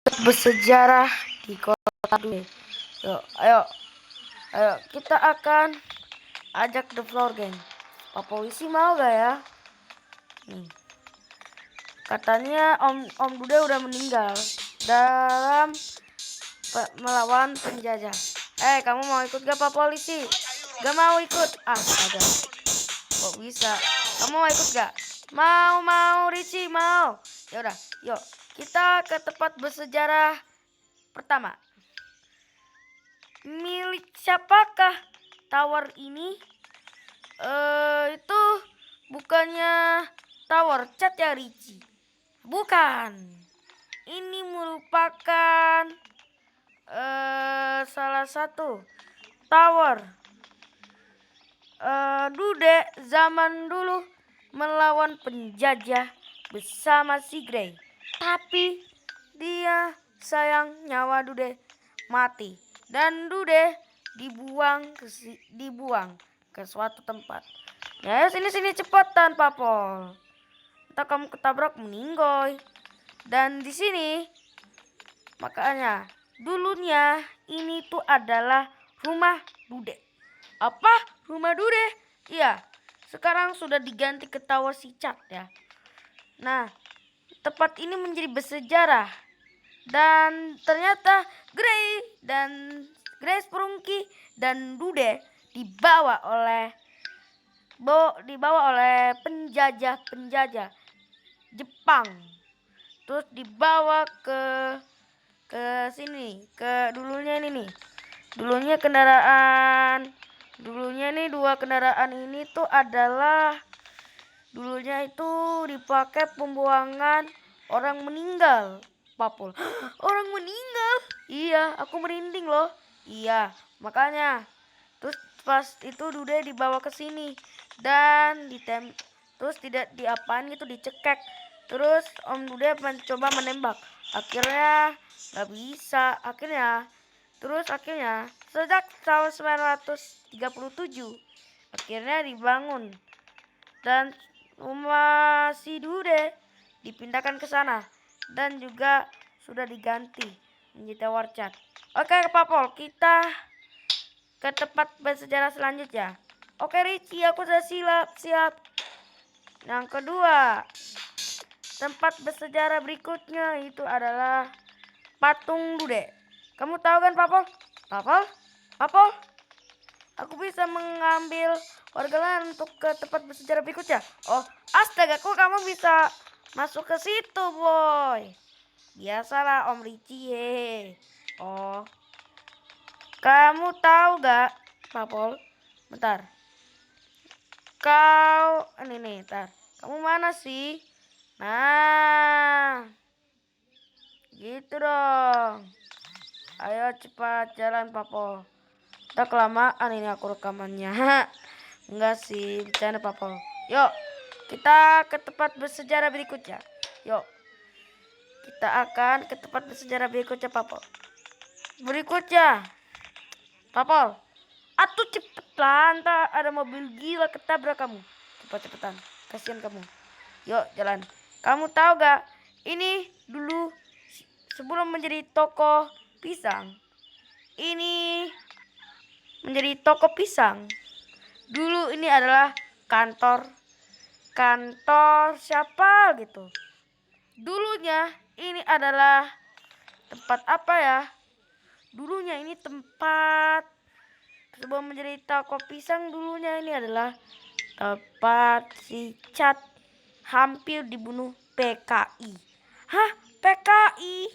bersejarah di kota Dude. Yuk, ayo kita akan ajak the floor gang. Pak polisi mau gak ya? Katanya Om Dude udah meninggal dalam melawan penjajah. Kamu mau ikut gak Pak polisi? Gak mau ikut? Ada. Kok bisa? Kamu mau ikut gak? Mau Ricci mau. Yaudah, yuk kita ke tempat bersejarah pertama. Milik siapakah tower ini? Itu bukannya tower cat ya Ricci? Bukan. Ini merupakan salah satu tower Dude zaman dulu melawan penjajah bersama si Grey. Tapi dia sayang nyawa Dude mati dan Dude dibuang ke suatu tempat. Ya sini cepetan Papol. Entah kamu ketabrak meninggoy. Dan di sini makanya dulunya ini tuh adalah rumah Dude. Apa? Rumah Dude? Iya. Sekarang sudah diganti ke tower si Cat ya. Nah, tempat ini menjadi bersejarah. Dan ternyata Grace Sprunky dan Dude dibawa oleh penjajah Jepang. Terus dibawa ke sini, ke dulunya ini nih. Dulunya nih dua kendaraan ini tuh adalah dulunya itu dipakai pembuangan orang meninggal. Papul. Orang meninggal? Iya, aku merinding loh. Iya, makanya. Terus pas itu Dude dibawa ke sini dan terus tidak diapain gitu, dicekek. Terus Om Dude mencoba menembak. Akhirnya nggak bisa. Akhirnya sejak tahun 937 akhirnya dibangun dan rumah si Dude dipindahkan ke sana dan juga sudah diganti menjadi tower cat. Oke Papol, kita ke tempat bersejarah selanjutnya. Oke Ricci, aku sudah siap. Yang kedua, tempat bersejarah berikutnya itu adalah patung Dude. Kamu tahu kan Papol? Papol? Aku bisa mengambil warga lain untuk ke tempat bersejarah berikutnya. Oh, astaga, kok kamu bisa masuk ke situ, boy? Biasalah Om Ricci. Oh, kamu tahu gak, Papol? Bentar. Bentar. Kamu mana sih? Nah, gitu dong. Ayo cepat jalan, Papol. Udah kelamaan ini aku rekamannya. Enggak sih, bercanda Papol. Yuk, kita ke tempat bersejarah berikutnya. Yuk, kita akan ke tempat bersejarah berikutnya Papol. Atuh cepetan, tak ada mobil gila ketabrak kamu. Cepetan, kasihan kamu. Yuk jalan. Kamu tahu gak? Ini dulu sebelum menjadi toko pisang. Ini menjadi toko pisang. Dulu ini adalah kantor siapa gitu. Dulunya ini adalah tempat apa ya? Dulunya ini tempat sebelum menjadi toko pisang, dulunya ini adalah tempat si Cat hampir dibunuh PKI. Hah? PKI?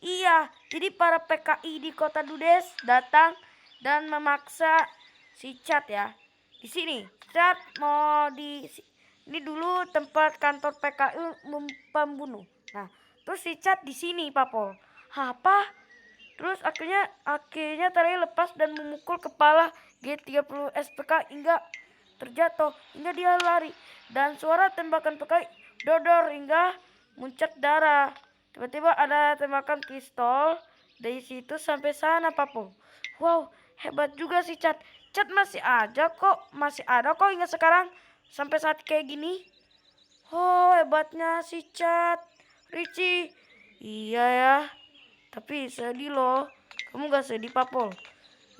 Iya, jadi para PKI di kota Dudes datang dan memaksa si Cat ya. Di sini, Cat mau ini dulu tempat kantor PKI pembunuh. Nah, terus si Cat di sini, Papol. Apa? Terus akhirnya tali lepas dan memukul kepala G30 SPK hingga terjatuh, hingga dia lari. Dan suara tembakan PKI dodor hingga muncrat darah. Tiba-tiba ada tembakan pistol dari situ sampai sana, Papol. Wow, hebat juga si Cat. Cat masih ada kok hingga sekarang sampai saat kayak gini. Oh, hebatnya si Cat. Ricci. Iya ya. Tapi sedih loh. Kamu gak sedih, Papol?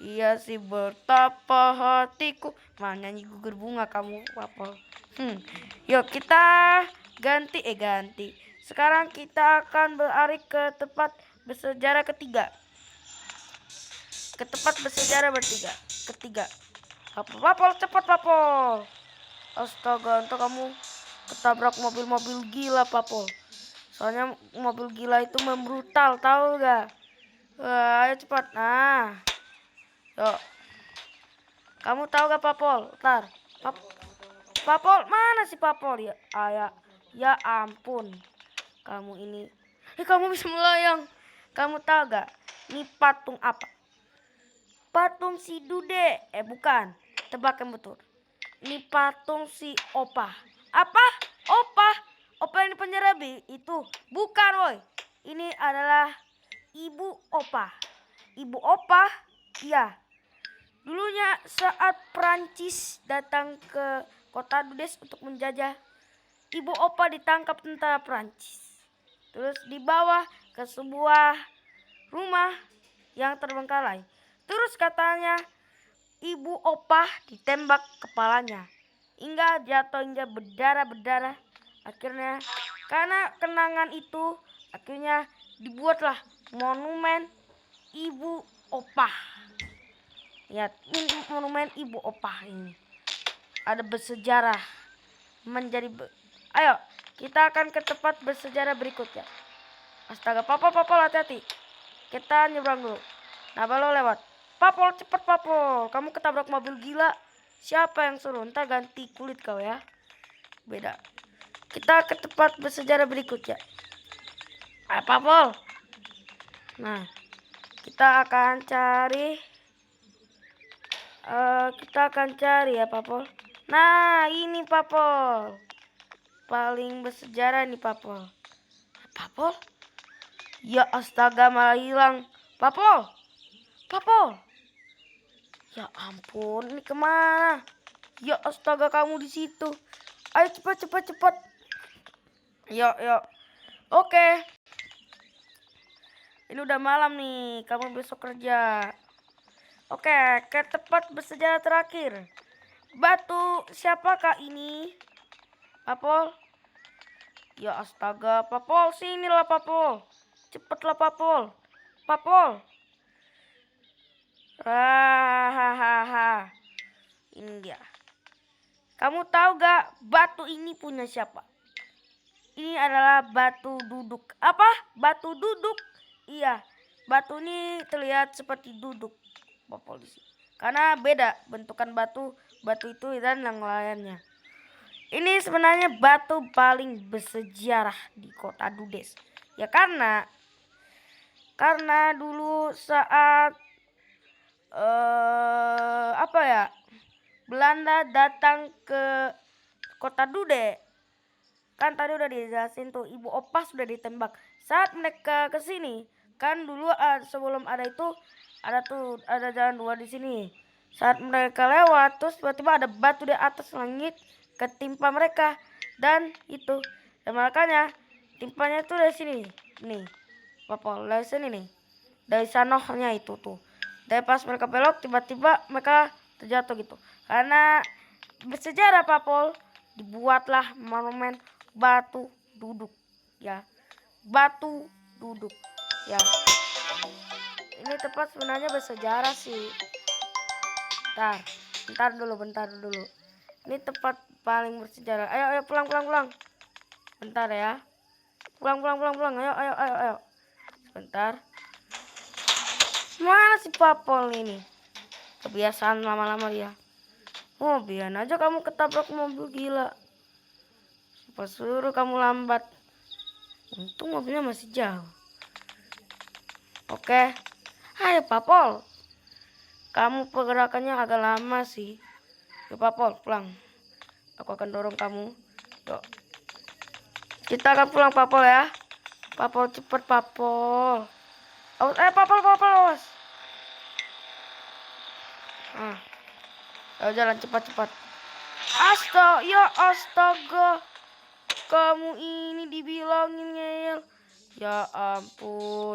Iya sih, betapa hatiku. Mah nyanyi gugur bunga kamu, Papol. Yuk kita ganti. Sekarang kita akan beralih ke tempat bersejarah ketiga. Ketiga. Papol, cepat Papol. Astaga, entah kamu ketabrak mobil-mobil gila, Papol. Soalnya mobil gila itu membrutal, tahu gak? Wah, ayo cepat. Nah, yuk. Kamu tahu gak, Papol? Ntar. Papol, mana sih Papol? Ya ampun. Kamu ini. Kamu bisa melayang. Kamu tahu gak? Ini patung apa? Patung si Dude. Bukan. Tebak yang betul. Ini patung si Opa. Apa? Opa yang di penjara itu. Bukan, woi. Ini adalah Ibu Opa. Ibu Opa, ya. Dulunya saat Prancis datang ke kota Dudes untuk menjajah, Ibu Opa ditangkap tentara Prancis. Terus dibawa ke sebuah rumah yang terbengkalai. Terus katanya Ibu Opa ditembak kepalanya hingga jatuh, hingga berdarah. Akhirnya karena kenangan itu, akhirnya dibuatlah monumen Ibu Opa. Ya, ini monumen Ibu Opa ini ada bersejarah menjadi Ayo, kita akan ke tempat bersejarah berikutnya. Astaga, Papol, hati-hati. Kita nyebrang dulu. Nah, baru lewat. Papol, cepet Papol. Kamu ketabrak mobil gila. Siapa yang suruh? Ntar ganti kulit kau ya. Beda. Kita ke tempat bersejarah berikutnya. Papol. Nah, kita akan cari ya, Papol. Nah, ini Papol. Paling bersejarah nih, Papol. Papol? Ya astaga, malah hilang. Papol. Ya ampun, ini kemana? Ya astaga, kamu di situ. Ayo cepat. Yuk. Oke. Ini udah malam nih, kamu besok kerja. Oke, ke tempat bersejarah terakhir. Batu siapakah ini? Papol? Ya astaga, Papol, sinilah Papol. Cepatlah Papol. Hahaha. Ini dia. Kamu tahu gak batu ini punya siapa? Ini adalah batu duduk. Apa? Batu duduk? Iya, batu ini terlihat seperti duduk, Papol di sini. Karena beda bentukan batu itu dan yang lainnya. Ini sebenarnya batu paling bersejarah di kota Dudes. Ya karena dulu saat Belanda datang ke kota Dude. Kan tadi udah dijelasin tuh, Ibu Opa sudah ditembak. Saat mereka ke sini, kan dulu sebelum ada itu ada jalan dua di sini. Saat mereka lewat, terus tiba-tiba ada batu di atas langit ketimpa mereka, dan makanya timpanya itu dari sini nih, Papol, dari sini nih, dari sanohnya itu tuh. Dari pas mereka belok, tiba-tiba mereka terjatuh gitu. Karena bersejarah, Papol, dibuatlah monumen batu duduk ya. Batu duduk ya. Ini tempat sebenarnya bersejarah sih. Bentar dulu. Ini tempat paling bersejarah. Ayo pulang. Bentar ya. Pulang. Ayo. Sebentar. Mana si Papol ini? Kebiasaan lama-lama dia. Biar aja kamu ketabrak mobil gila. Siapa suruh kamu lambat? Untung mobilnya masih jauh. Oke. Ayo Papol. Kamu pergerakannya agak lama sih. Yuk Papol, pulang. Aku akan dorong kamu. Yuk. Kita akan pulang Papol ya. Papol, cepet Papol. Papol, awas. Ayo jalan cepat. Astaga. Kamu ini dibilangin ngeyel. Ya ampun.